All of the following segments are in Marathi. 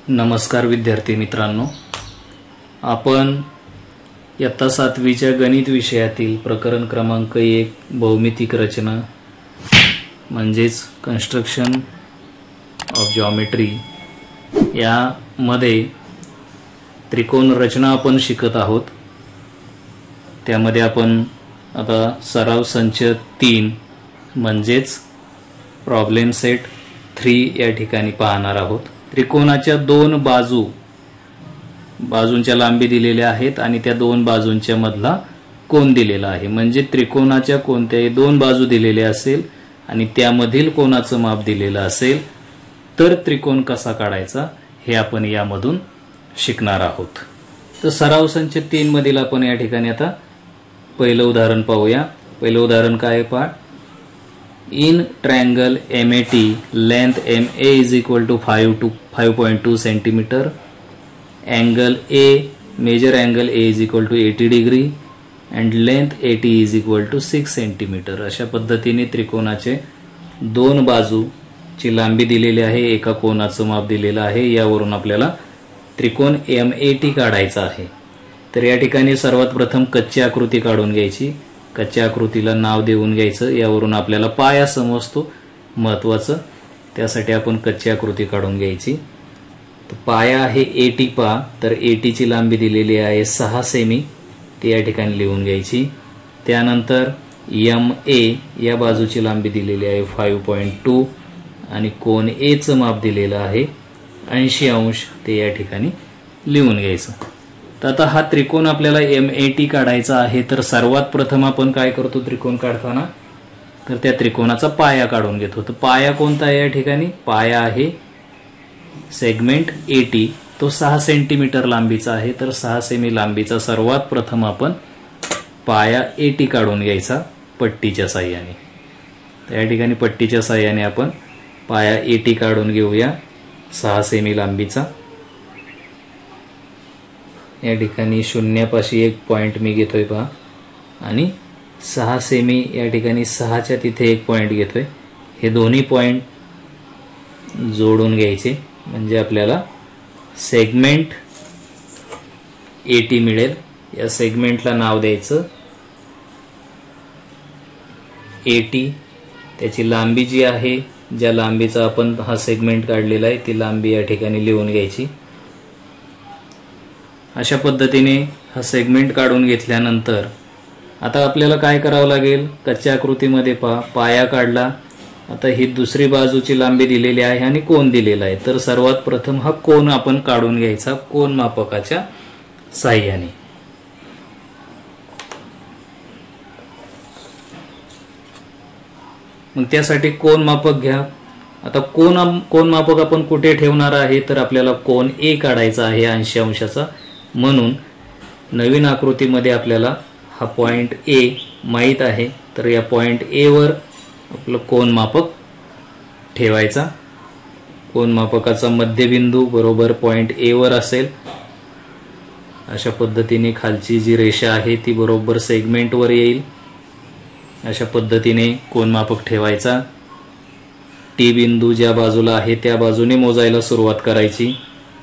नमस्कार विद्यार्थी मित्रांनो, आपण इयत्ता 7वीच्या गणित विषयातील प्रकरण क्रमांक 1 भौमितिक रचना म्हणजेच कन्स्ट्रक्शन ऑफ जॉमेट्री यामध्ये त्रिकोण रचना आपण शिकत आहोत। त्यामध्ये आपण आता सराव संच 3 म्हणजेच प्रॉब्लेम सेट 3 या ठिकाणी पाहणार आहोत। त्रिकोणाच्या दोन बाजूंच्या लांबी दिलेल्या आहेत आणि त्या दोन बाजूंच्या मधला कोन दिलेला आहे। म्हणजे त्रिकोणाच्या कोणत्याही दोन बाजू दिलेल्या असेल आणि त्यामधील कोनाचं माप दिलेलं असेल तर त्रिकोण कसा काढायचा हे आपण यामधून शिकणार आहोत। तर सराव संच 3 मधील आपण या ठिकाणी आता पहिलं उदाहरण पाहूया। पहिलं उदाहरण काय आहे पहा। In triangle MAT, length MA is equal to 5.2 centimeter. Angle A, major angle A is equal to 80 degree and length AT is equal to 6 centimeter. अशा पद्धतीने त्रिकोणाचे दोन बाजूची लांबी दिलेली आहे, एका कोनाचं माप दिलेलं आहे। यावरून आपल्याला त्रिकोण MAT काढायचा आहे। तर या ठिकाणी सर्वात प्रथम कच्ची आकृती काढून घ्यायची। कच्च्या आकृतीला नाव देऊन घ्यायचं। यावरून आपल्याला पाया समजतो महत्त्वाचं, त्यासाठी आपण कच्ची आकृती काढून घ्यायची। तर पाया आहे AT पा, तर AT ची लांबी दिलेली आहे 6 सेमी, ती या ठिकाणी लिहून घ्यायची। त्यानंतर MA या बाजूची लांबी दिलेली आहे 5.2 आणि कोन A चं माप दिलेलं आहे 80 अंश, ते या ठिकाणी लिहून घ्यायचं। तर आता हा त्रिकोण आपल्याला MAT काढायचा आहे। तर सर्वात प्रथम आपण काय करतो त्रिकोण काढताना, तर त्या त्रिकोणाचा पाया काढून घेतो। तर पाया कोणता आहे या ठिकाणी? पाया आहे सेगमेंट AT, तो 6 सेंटीमीटर लांबीचा आहे। तर 6 सेमी लांबीचा सर्वात प्रथम आपण पाया AT काढून घ्यायचा पट्टीच्या साहाय्याने। तर या ठिकाणी पट्टीच्या साहाय्याने आपण पाया AT काढून घेऊया 6 सेमी लांबीचा। या ठिकाणी शून्यापाशी एक पॉइंट मी घेतोय पहा आणि 6 सेमी या ठिकाणी 6च्या तिथे एक पॉइंट घेतोय। हे दोन्ही पॉइंट जोडून घ्यायचे म्हणजे आपल्याला सेगमेंट AT मिळेल। या सेगमेंटला नाव द्यायचं AT। त्याची लांबी जी आहे, ज्या लांबीचा आपण हा सेगमेंट काढलेला आहे, ती लांबी या ठिकाणी लिहून घ्यायची। अशा पद्धतीने हा सेगमेंट काढून घेतल्यानंतर आता आपल्याला काय करावं लागेल, कच्च्या आकृतीमध्ये पाया काढला। आता ही दुसरी बाजूची लांबी दिलेली आहे आणि कोन दिलेला आहे। तर सर्वात प्रथम हा कोन आपण काढून घ्यायचा कोन मापकाच्या साहाय्याने। मग त्यासाठी कोन मापक घ्या। आता कोन मापक आपण कुठे ठेवणार आहे, तर आपल्याला कोन A काढायचा आहे 80 अंशाचा। म्हणून नवीन आकृतीमध्ये आपल्याला हा पॉइंट A माहित आहे, तर या पॉइंट A वर आपलं कोन मापक ठेवायचा। कोन मापकाचा मध्यबिंदू बरोबर पॉइंट A वर असेल। अशा पद्धतीने खालची जी रेषा आहे ती बरोबर सेगमेंट वर येईल। अशा पद्धतीने कोन मापक ठेवायचा। T बिंदू ज्या बाजूला आहे त्या बाजूने मोजायला सुरुवात करायची।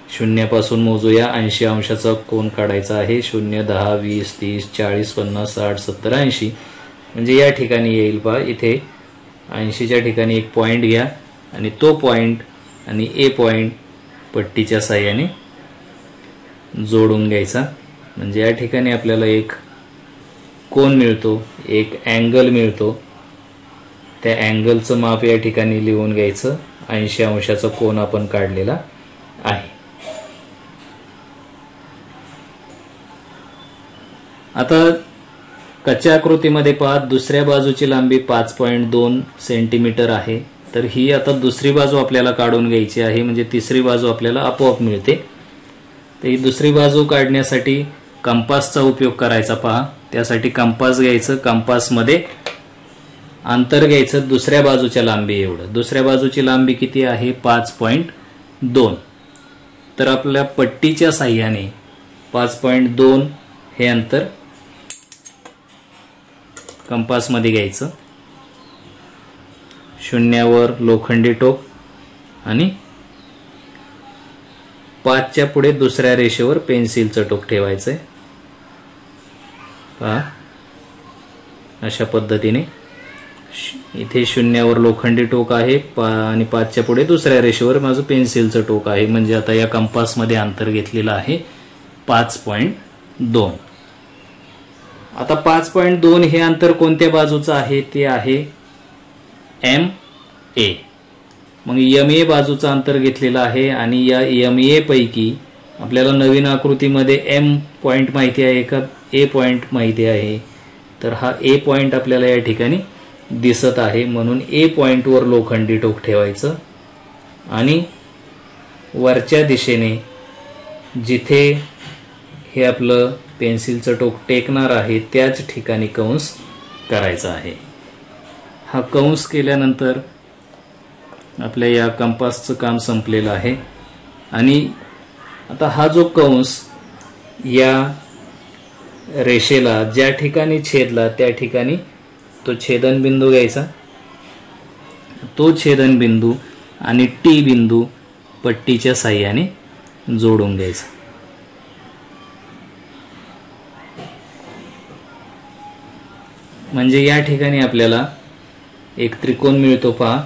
शून्यापासून मोजूया। 80 अंशाचा कोन काढायचा आहे। 0, 10, 20, 30, 40, 50, 60, 70, 80 म्हणजे या ठिकाणी येईल पहा। इथे 80च्या ठिकाणी एक पॉइंट घ्या आणि तो पॉइंट आणि A पॉइंट पट्टीच्या साहाय्याने जोडून घ्यायचा। म्हणजे या ठिकाणी आपल्याला एक कोन मिळतो, एक अँगल मिळतो। त्या अँगलचं माप या ठिकाणी लिहून घ्यायचं। 80 अंशाचा कोन आपण काढलेला आहे। आता कच्च्या आकृतीमध्ये पहा, दुसऱ्या बाजूची लांबी 5.2 सेंटीमीटर आहे। तर ही आता दुसरी बाजू आपल्याला काढून घ्यायची आहे, म्हणजे तिसरी बाजू आपल्याला आपोआप मिळते। तर ही दुसरी बाजू काढण्यासाठी कंपासचा उपयोग करायचा पहा। त्यासाठी कंपास घ्यायचं। कंपासमध्ये अंतर घ्यायचं दुसऱ्या बाजूच्या लांबी एवढं। दुसऱ्या बाजूची लांबी किती आहे? 5.2। तर आपल्या पट्टीच्या साहाय्याने 5.2 हे अंतर कंपासमध्ये घ्यायचं। शून्यावर लोखंडी टोक आणि 5च्या पुढे दुसऱ्या रेषेवर पेन्सिलचं टोक ठेवायचंय। पहा अशा पद्धतीने इथे 0वर लोखंडी टोक आहे आणि 5च्या पुढे दुसऱ्या रेषेवर माझं पेन्सिलचं टोक आहे, म्हणजे आता या कंपासमध्ये अंतर घेतलेलं आहे 5.2। आता 5.2 हे अंतर कोणत्या बाजूचं आहे ते आहे MA। मग MA बाजूचं अंतर घेतलेलं आहे आणि या MA पैकी आपल्याला नवीन आकृतीमध्ये M पॉइंट माहिती आहे का A पॉइंट माहिती आहे, तर हा A पॉइंट आपल्याला या ठिकाणी दिसत आहे, म्हणून A पॉइंटवर लोखंडी टोक ठेवायचं आणि वरच्या दिशेने जिथे हे आपलं पेन्सिलचं टोक टेकणार आहे त्याच ठिकाणी कंस करायचा आहे। हा कंस केल्यानंतर आपल्या या कंपासचं काम संपलेलं आहे आणि आता हा जो कंस या रेषेला ज्या ठिकाणी छेदला त्या ठिकाणी तो छेदनबिंदू घ्यायचा, तो छेदनबिंदू आणि टी बिंदू पट्टीच्या साहाय्याने जोडून घ्यायचा। म्हणजे या ठिकाणी आपल्याला एक त्रिकोण मिळतो। पहा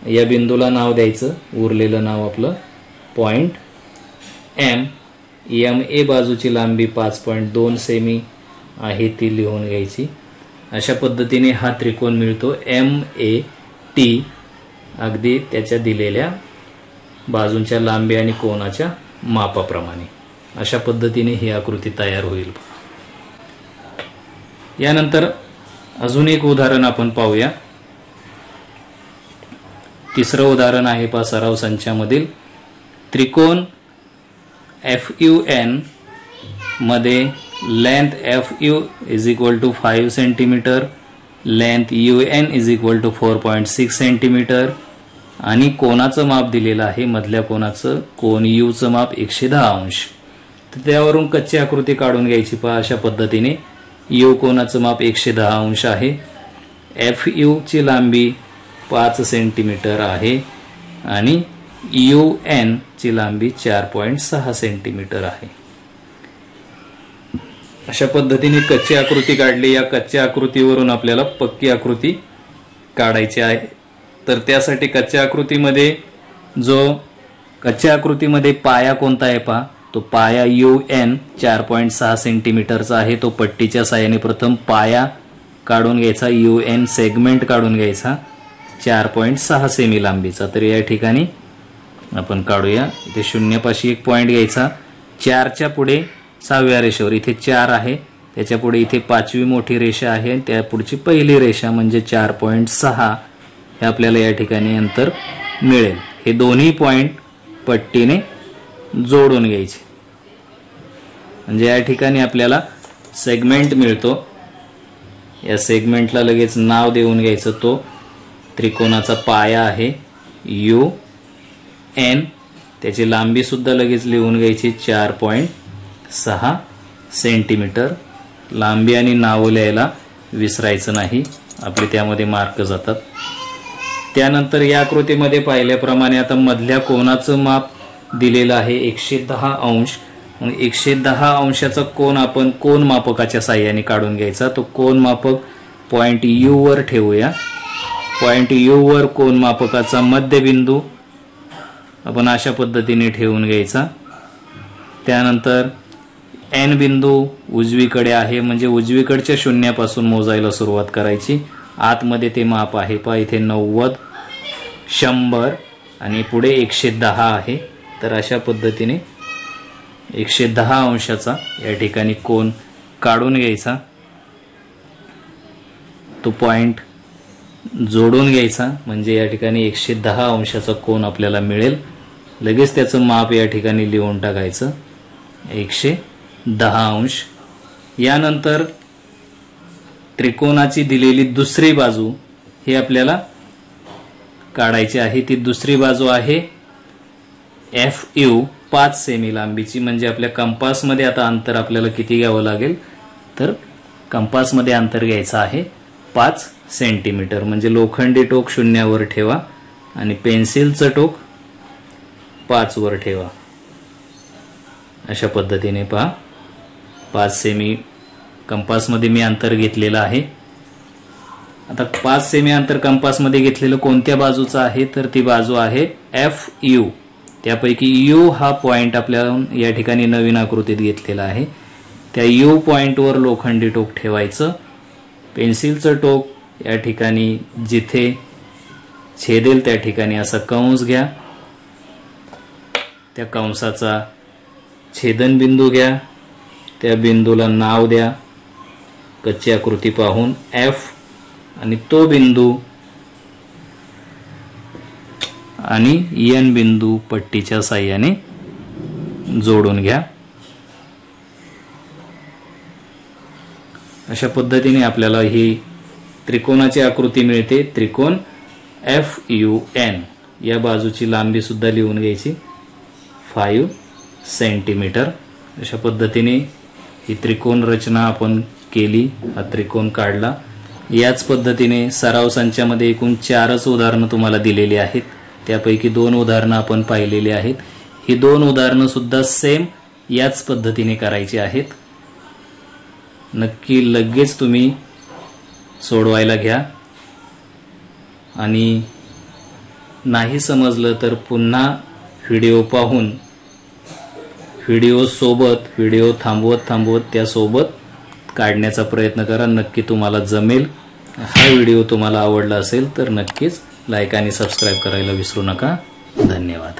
या बिंदूला नाव द्यायचं, उरलेलं नाव आपलं पॉइंट M। MA बाजूची लांबी 5.2 सेमी आहे ती लिहून घ्यायची। अशा पद्धतीने हा त्रिकोण मिळतो MAT, अगदी त्याच्या दिलेल्या बाजूंच्या लांबी आणि कोनाच्या मापाप्रमाणे। अशा पद्धतीने ही आकृती तयार होईल। यानंतर अजून एक उदाहरण आपण पाहूया। तिसरं उदाहरण आहे पहा सराव संचामधील त्रिकोण FUN मध्ये length FU = 5 centimetre, length UN = 4.6 centimetre आणि कोनाचं माप दिलेलं आहे, मधल्या कोनाचं कोन U चं माप 110 अंश। तर त्यावरून कच्ची आकृती काढून घ्यायची। पहा अशा पद्धतीने U कोनाचं माप 110 अंश आहे, FU ची लांबी 5 सेंटीमीटर आहे आणि UN ची लांबी 4.6 सेंटीमीटर आहे। अशा पद्धतीने कच्ची आकृती काढली। या कच्च्या आकृतीवरून आपल्याला पक्की आकृती काढायची आहे। तर त्यासाठी कच्च्या आकृतीमध्ये पाया कोणता आहे पहा, तो पाया UN 4.6 सेंटीमीटरचा आहे। तो पट्टीच्या साहाय्याने प्रथम पाया काढून घ्यायचा, UN सेगमेंट काढून घ्यायचा 4.6 सेमी लांबीचा। तर या ठिकाणी आपण काढूया। इथे 0 पाशी एक पॉइंट घ्यायचा, 4च्या पुढे 6व्या रेषेवर इथे 4 आहे, त्याच्या पुढे इथे 5वी मोठी रेषा आहे, त्या पुढची पहिली रेषा म्हणजे 4.6 हे आपल्याला या ठिकाणी अंतर मिळेल। हे दोन्ही पॉइंट पट्टीने जोडून घ्यायचे, म्हणजे या ठिकाणी आपल्याला सेगमेंट मिळतो। या सेगमेंटला लगेच नाव देऊन घ्यायचं, तो त्रिकोणाचा पाया आहे UN। त्याची लांबी सुद्धा लगेच लिहून घ्यायची 4.6 सेंटीमीटर। लांबी आणि नाव लिहायला विसरायचं नाही, आपले त्यामध्ये मार्क जातात। त्यानंतर या आकृतीमध्ये पाहिल्याप्रमाणे आता मधल्या कोनाचं माप दिलेलं आहे 110 अंश। मग 110 अंशाचा कोन आपण कोन मापकाच्या साहाय्याने काढून घ्यायचा। तो कोन मापक पॉइंट U वर ठेवूया। पॉइंट U वर कोन मापकाचा मध्यबिंदू आपण अशा पद्धतीने ठेवून घ्यायचा। त्यानंतर N बिंदू उजवीकडे आहे, म्हणजे उजवीकडच्या शून्यापासून मोजायला सुरुवात करायची। आतमध्ये ते माप आहे पहा, इथे 90, 100 आणि पुढे 110 आहे। तर अशा पद्धतीने 110 अंशाचा या ठिकाणी कोन काढून घ्यायचा, तो पॉइंट जोडून घ्यायचा, म्हणजे या ठिकाणी 110 अंशाचा कोन आपल्याला मिळेल। लगेच त्याचं माप या ठिकाणी लिहून टाकायचं 110 अंश। यानंतर त्रिकोणाची दिलेली दुसरी बाजू ही आपल्याला काढायची आहे। ती दुसरी बाजू आहे FU 5 सेमी लांबीची, म्हणजे आपल्या कंपासमध्ये आता अंतर आपल्याला किती घ्यावं लागेल, तर कंपासमध्ये अंतर घ्यायचं आहे 5 सेंटीमीटर। म्हणजे लोखंडी टोक 0 वर ठेवा आणि पेन्सिलचं टोक 5 वर ठेवा। अशा पद्धतीने पहा 5 सेमी कंपासमध्ये मी अंतर घेतलेलं आहे। आता 5 सेमी अंतर कंपासमध्ये घेतलेलं कोणत्या बाजूचं आहे तर ती बाजू आहे FU। त्यापैकी U हा पॉइंट आपल्याला या ठिकाणी नवीन आकृतीत घेतलेला आहे। त्या U पॉइंटवर लोखंडी टोक ठेवायचं। पेन्सिलचं टोक या ठिकाणी जिथे छेदेल त्या ठिकाणी असा कंस घ्या। त्या कंसाचा छेदनबिंदू घ्या। त्या बिंदूला नाव द्या कच्ची आकृती पाहून F आणि तो बिंदू आणि N बिंदू पट्टीच्या साहाय्याने जोडून घ्या। अशा पद्धतीने आपल्याला ही त्रिकोणाची आकृती मिळते। त्रिकोण FUN। या बाजूची लांबी सुद्धा लिहून घ्यायची 5 सेंटीमीटर। अशा पद्धतीने ही त्रिकोण रचना आपण केली, हा त्रिकोण काढला। याच पद्धतीने सराव संचामध्ये एकूण 4च उदाहरणं तुम्हाला दिलेली आहेत। त्यापैकी 2 उदाहरणं आपण पाहिलेली आहेत। ही 2 उदाहरणं सुद्धा सेम याच पद्धतीने करायची आहेत। नक्की लगेच तुम्ही सोडवायला घ्या आणि नाही समजलं तर पुन्हा व्हिडिओ पाहून व्हिडिओ थांबवत त्यासोबत काढण्याचा प्रयत्न करा। नक्की तुम्हाला जमेल। हा व्हिडिओ तुम्हाला आवडला असेल तर नक्कीच लाईक आणि सबस्क्राईब करायला विसरू नका। धन्यवाद।